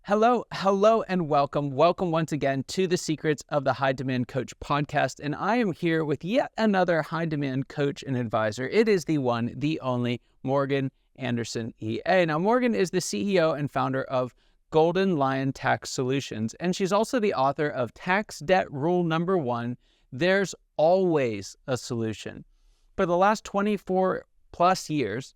Hello, and welcome. Welcome once again to the Secrets of the High Demand Coach podcast. And I am here with yet another high demand coach and advisor. It is the one, the only Morgan Anderson EA. Now, Morgan is the CEO and founder of Golden Lion Tax Solutions, and she's also the author of Tax Debt Rule Number 1, There's Always a Solution. For the last 24 plus years,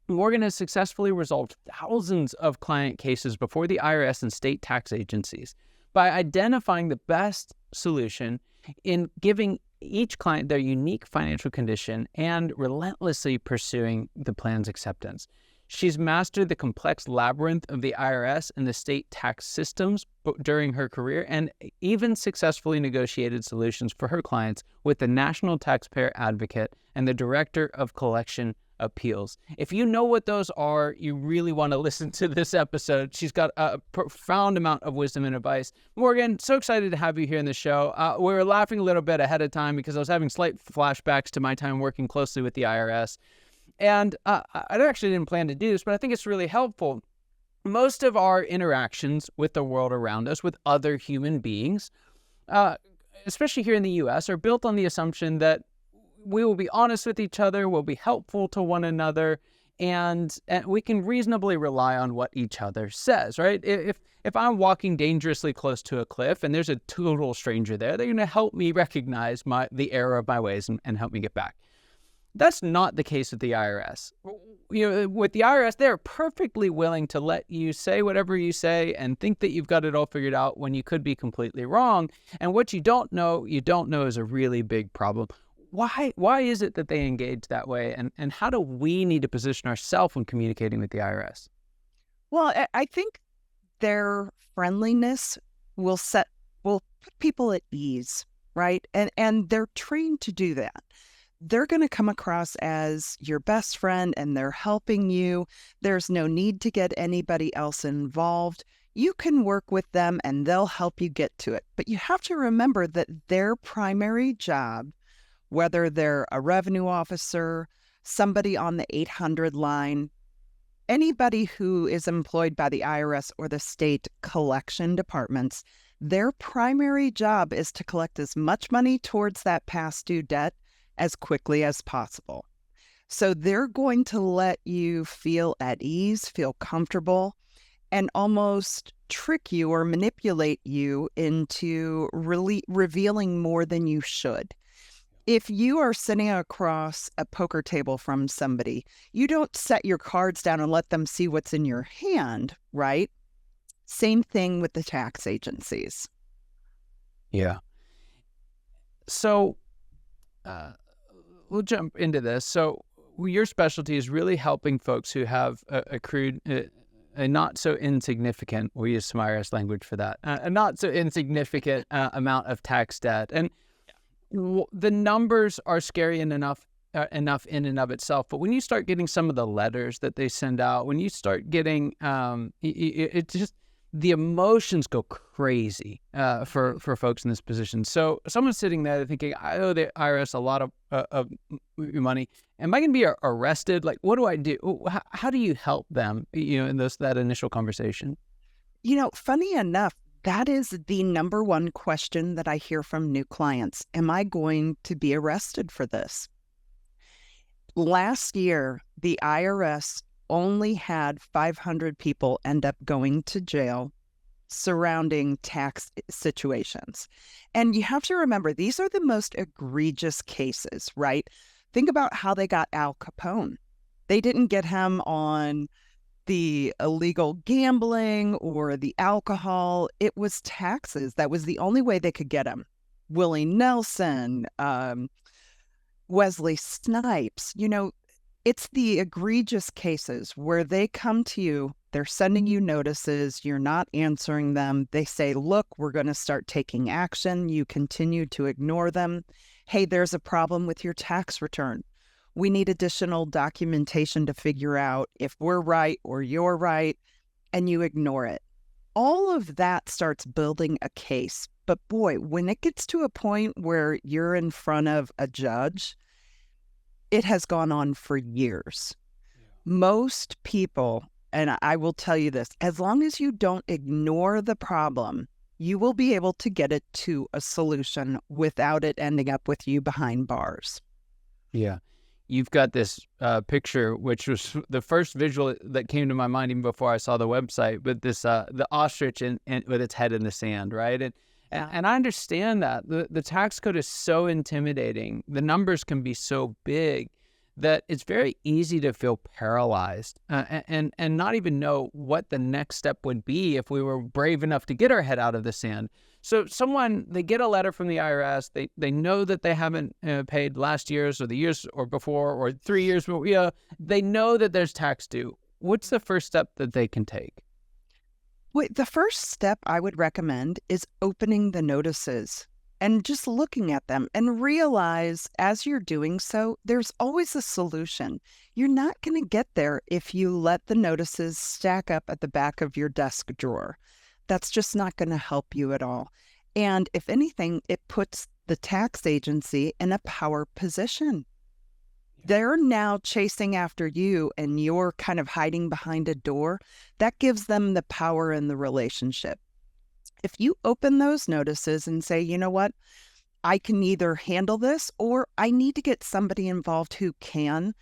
Morgan has successfully resolved thousands of client cases before the IRS and state tax agencies by identifying the best solution in giving each client their unique financial condition and relentlessly pursuing the plan's acceptance. She's mastered the complex labyrinth of the IRS and the state tax systems during her career, and even successfully negotiated solutions for her clients with the National Taxpayer Advocate and the Director of Collection Appeals. If you know what those are, you really want to listen to this episode. She's got a profound amount of wisdom and advice. Morgan, so excited to have you here in the show. We were laughing a little bit ahead of time because I was having slight flashbacks to my time working closely with the IRS. And I actually didn't plan to do this, but I think it's really helpful. Most of our interactions with the world around us, with other human beings, especially here in the U.S., are built on the assumption that we will be honest with each other, we'll be helpful to one another, and we can reasonably rely on what each other says, right? If I'm walking dangerously close to a cliff and there's a total stranger there, they're going to help me recognize the error of my ways and help me get back. That's not the case with the IRS. With the IRS, they're perfectly willing to let you say whatever you say and think that you've got it all figured out when you could be completely wrong. And what you don't know is a really big problem. Why is it that they engage that way? And how do we need to position ourselves when communicating with the IRS? Well, I think their friendliness will put people at ease, right? And they're trained to do that. They're going to come across as your best friend and they're helping you. There's no need to get anybody else involved. You can work with them and they'll help you get to it. But you have to remember that their primary job, whether they're a revenue officer, somebody on the 800 line, anybody who is employed by the IRS or the state collection departments, their primary job is to collect as much money towards that past due debt as quickly as possible. So they're going to let you feel at ease, feel comfortable, and almost trick you or manipulate you into really revealing more than you should. If you are sitting across a poker table from somebody, you don't set your cards down and let them see what's in your hand, right? Same thing with the tax agencies. Yeah. So we'll jump into this. So your specialty is really helping folks who have accrued a not so insignificant, we'll use some IRS language for that, a not so insignificant amount of tax debt. And the numbers are scary enough in and of itself, but when you start getting some of the letters that they send out, when you start getting, it just, the emotions go crazy for folks in this position. So someone's sitting there thinking, I owe the IRS a lot of money. Am I going to be arrested? Like, what do I do? How do you help them, in that initial conversation? Funny enough, that is the number one question that I hear from new clients. Am I going to be arrested for this? Last year, the IRS only had 500 people end up going to jail surrounding tax situations. And you have to remember, these are the most egregious cases, right? Think about how they got Al Capone. They didn't get him on the illegal gambling or the alcohol. It was taxes. That was the only way they could get him. Willie Nelson, Wesley Snipes, it's the egregious cases where they come to you, they're sending you notices, you're not answering them. They say, look, we're going to start taking action. You continue to ignore them. Hey, there's a problem with your tax return. We need additional documentation to figure out if we're right or you're right, and you ignore it. All of that starts building a case. But boy, when it gets to a point where you're in front of a judge, it has gone on for years. Yeah. Most people And I will tell you this, as long as you don't ignore the problem, you will be able to get it to a solution without it ending up with you behind bars. Yeah. You've got this picture, which was the first visual that came to my mind even before I saw the website, but this the ostrich with its head in the sand, right? And I understand that. The tax code is so intimidating. The numbers can be so big that it's very easy to feel paralyzed and not even know what the next step would be if we were brave enough to get our head out of the sand. So they get a letter from the IRS, they know that they haven't paid last year's or the years or before or 3 years, but they know that there's tax due. What's the first step that they can take? Wait, the first step I would recommend is opening the notices and just looking at them and realize as you're doing so, there's always a solution. You're not going to get there if you let the notices stack up at the back of your desk drawer. That's just not going to help you at all. And if anything, it puts the tax agency in a power position. They're now chasing after you and you're kind of hiding behind a door. That gives them the power in the relationship. If you open those notices and say, you know what, I can either handle this or I need to get somebody involved who can,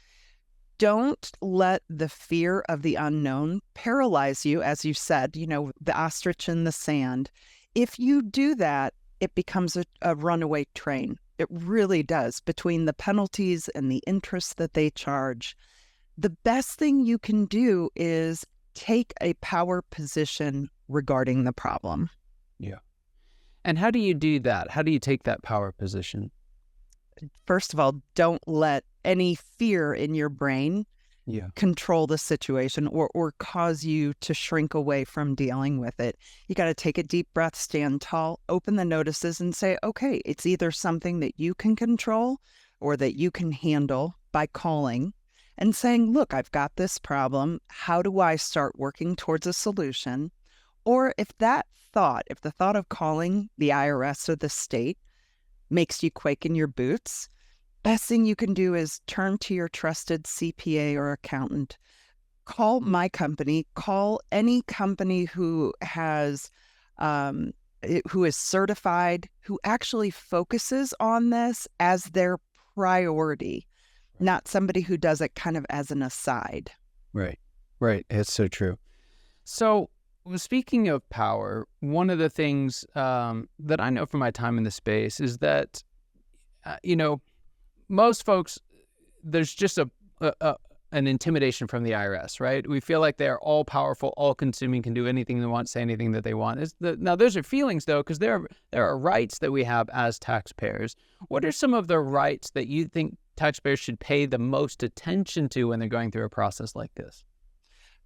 don't let the fear of the unknown paralyze you. As you said, the ostrich in the sand. If you do that, it becomes a runaway train. It really does. Between the penalties and the interest that they charge, the best thing you can do is take a power position regarding the problem. Yeah. And how do you do that? How do you take that power position? First of all, don't let any fear in your brain control the situation or cause you to shrink away from dealing with it. You got to take a deep breath, stand tall, open the notices and say, okay, it's either something that you can control or that you can handle by calling and saying, look, I've got this problem. How do I start working towards a solution? Or if the thought of calling the IRS or the state makes you quake in your boots, best thing you can do is turn to your trusted CPA or accountant. Call my company, call any company who is certified, who actually focuses on this as their priority, not somebody who does it kind of as an aside. Right. It's so true. So speaking of power, one of the things that I know from my time in the space is that, most folks, there's just an intimidation from the IRS, right? We feel like they're all powerful, all consuming, can do anything they want, say anything that they want. Now, those are feelings, though, because there are rights that we have as taxpayers. What are some of the rights that you think taxpayers should pay the most attention to when they're going through a process like this?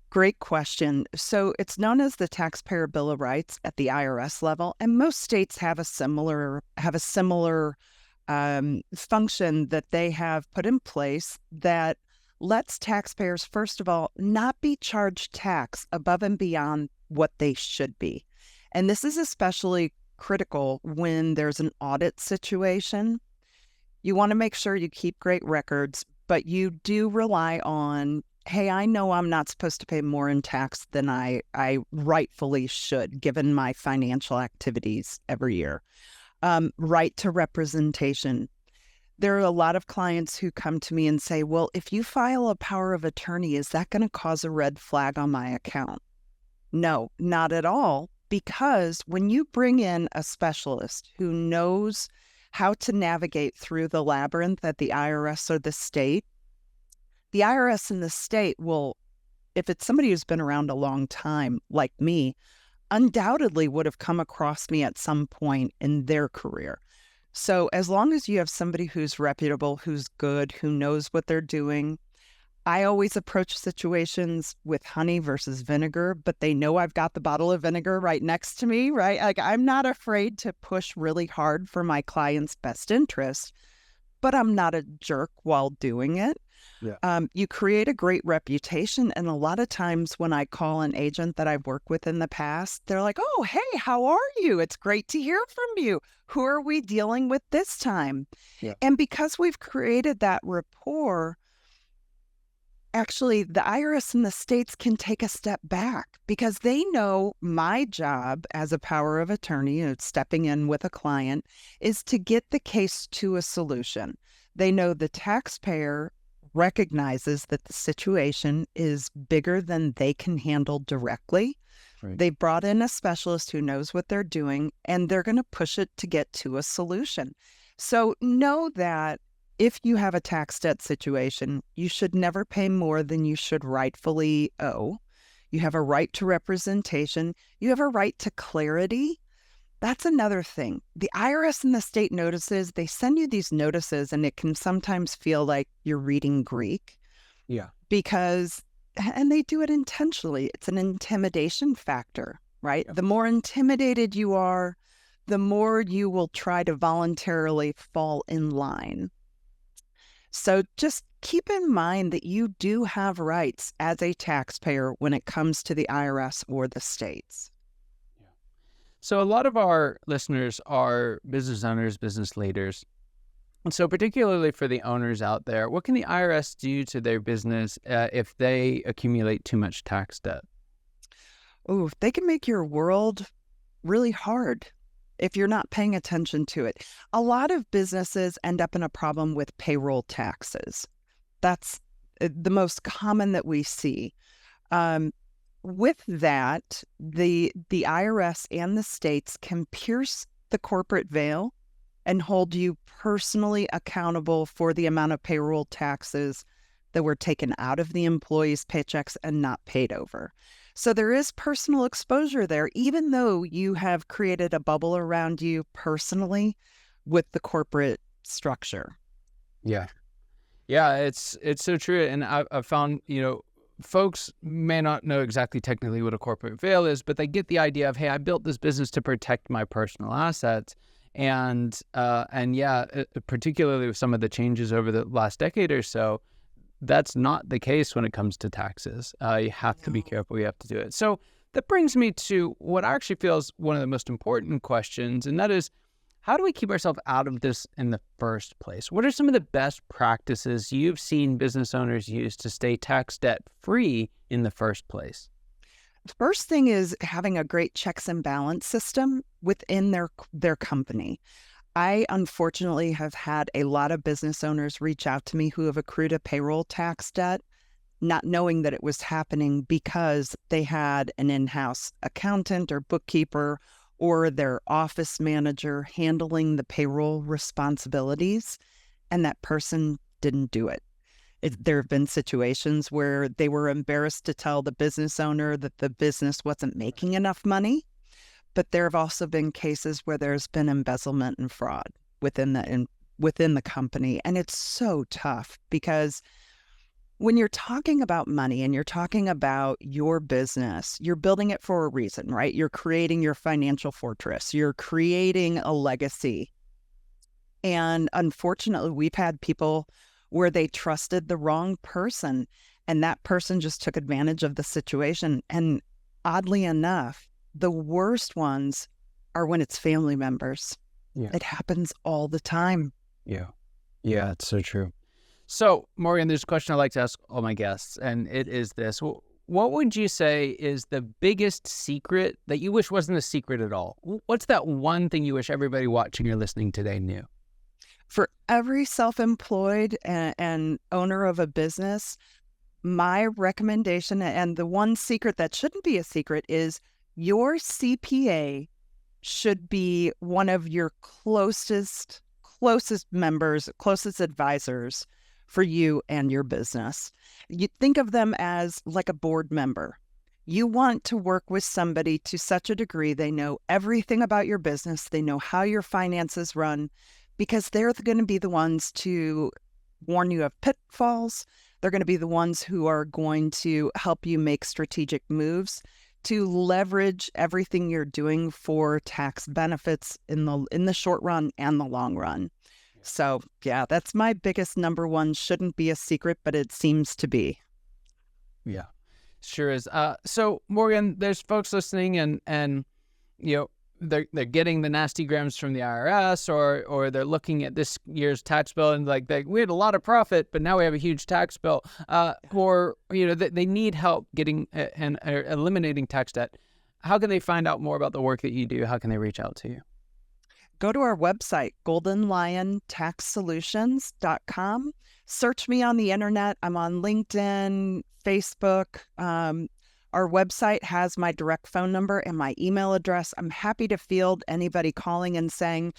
Great question. So it's known as the Taxpayer Bill of Rights at the IRS level, and most states have a similar function that they have put in place that lets taxpayers, first of all, not be charged tax above and beyond what they should be. And this is especially critical when there's an audit situation. You want to make sure you keep great records, but you do rely on, hey, I know I'm not supposed to pay more in tax than I rightfully should, given my financial activities every year. Right to representation. There are a lot of clients who come to me and say, well, if you file a power of attorney, is that going to cause a red flag on my account? No, not at all. Because when you bring in a specialist who knows how to navigate through the labyrinth at the IRS or the IRS and the state will, if it's somebody who's been around a long time, like me, undoubtedly would have come across me at some point in their career. So as long as you have somebody who's reputable, who's good, who knows what they're doing, I always approach situations with honey versus vinegar, but they know I've got the bottle of vinegar right next to me, right? Like I'm not afraid to push really hard for my client's best interest, but I'm not a jerk while doing it. Yeah. You create a great reputation. And a lot of times when I call an agent that I've worked with in the past, they're like, oh, hey, how are you? It's great to hear from you. Who are we dealing with this time? Yeah. And because we've created that rapport, Actually, the IRS in the states can take a step back because they know my job as a power of attorney, stepping in with a client, is to get the case to a solution. They know the taxpayer recognizes that the situation is bigger than they can handle directly. Right. They brought in a specialist who knows what they're doing, and they're going to push it to get to a solution. So know that if you have a tax debt situation, you should never pay more than you should rightfully owe. You have a right to representation. You have a right to clarity. That's another thing. The IRS and the state notices, they send you these notices, and it can sometimes feel like you're reading Greek. Yeah. And they do it intentionally. It's an intimidation factor, right? Yeah. The more intimidated you are, the more you will try to voluntarily fall in line. So just keep in mind that you do have rights as a taxpayer when it comes to the IRS or the states. Yeah. So a lot of our listeners are business owners, business leaders. And so particularly for the owners out there, what can the IRS do to their business if they accumulate too much tax debt? Oh, they can make your world really hard if you're not paying attention to it. A lot of businesses end up in a problem with payroll taxes. That's the most common that we see. With that, the IRS and the states can pierce the corporate veil and hold you personally accountable for the amount of payroll taxes that were taken out of the employees' paychecks and not paid over. So there is personal exposure there, even though you have created a bubble around you personally with the corporate structure. Yeah. Yeah, it's so true. And I've found, folks may not know exactly technically what a corporate veil is, but they get the idea of, hey, I built this business to protect my personal assets. And particularly with some of the changes over the last decade or so, that's not the case when it comes to taxes. You have to be careful. You have to do it. So that brings me to what I actually feel is one of the most important questions, and that is, how do we keep ourselves out of this in the first place? What are some of the best practices you've seen business owners use to stay tax debt free in the first place? The first thing is having a great checks and balance system within their company. I unfortunately have had a lot of business owners reach out to me who have accrued a payroll tax debt, not knowing that it was happening because they had an in-house accountant or bookkeeper or their office manager handling the payroll responsibilities, and that person didn't do it. There have been situations where they were embarrassed to tell the business owner that the business wasn't making enough money. But there have also been cases where there's been embezzlement and fraud within the company. And it's so tough because when you're talking about money and you're talking about your business, you're building it for a reason, right? You're creating your financial fortress. You're creating a legacy. And unfortunately, we've had people where they trusted the wrong person, and that person just took advantage of the situation. And oddly enough, the worst ones are when it's family members. Yeah. It happens all the time. Yeah. Yeah, it's so true. So, Morgan, there's a question I like to ask all my guests, and it is this. What would you say is the biggest secret that you wish wasn't a secret at all? What's that one thing you wish everybody watching or listening today knew? For every self-employed and owner of a business, my recommendation, and the one secret that shouldn't be a secret, is your CPA should be one of your closest members, closest advisors for you and your business. You think of them as like a board member. You want to work with somebody to such a degree they know everything about your business, they know how your finances run, because they're going to be the ones to warn you of pitfalls. They're going to be the ones who are going to help you make strategic moves to leverage everything you're doing for tax benefits in the short run and the long run. So yeah, that's my biggest number one. Shouldn't be a secret, but it seems to be. Yeah, sure is. So Morgan, there's folks listening and they're getting the nasty grams from the IRS, or they're looking at this year's tax bill and like we had a lot of profit, but now we have a huge tax bill, or they need help getting and eliminating tax debt. How can they find out more about the work that you do? How can they reach out to you? Go to our website, goldenliontaxsolutions.com. Search me on the internet. I'm on LinkedIn, Facebook. Our website has my direct phone number and my email address. I'm happy to field anybody calling and saying,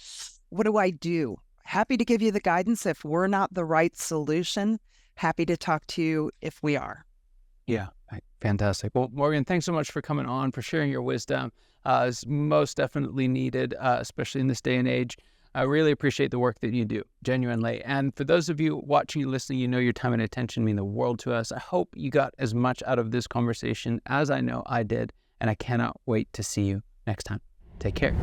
what do I do? Happy to give you the guidance if we're not the right solution. Happy to talk to you if we are. Yeah, fantastic. Well, Morgan, thanks so much for coming on, for sharing your wisdom. It's most definitely needed, especially in this day and age. I really appreciate the work that you do, genuinely. And for those of you watching and listening, your time and attention mean the world to us. I hope you got as much out of this conversation as I know I did, and I cannot wait to see you next time. Take care.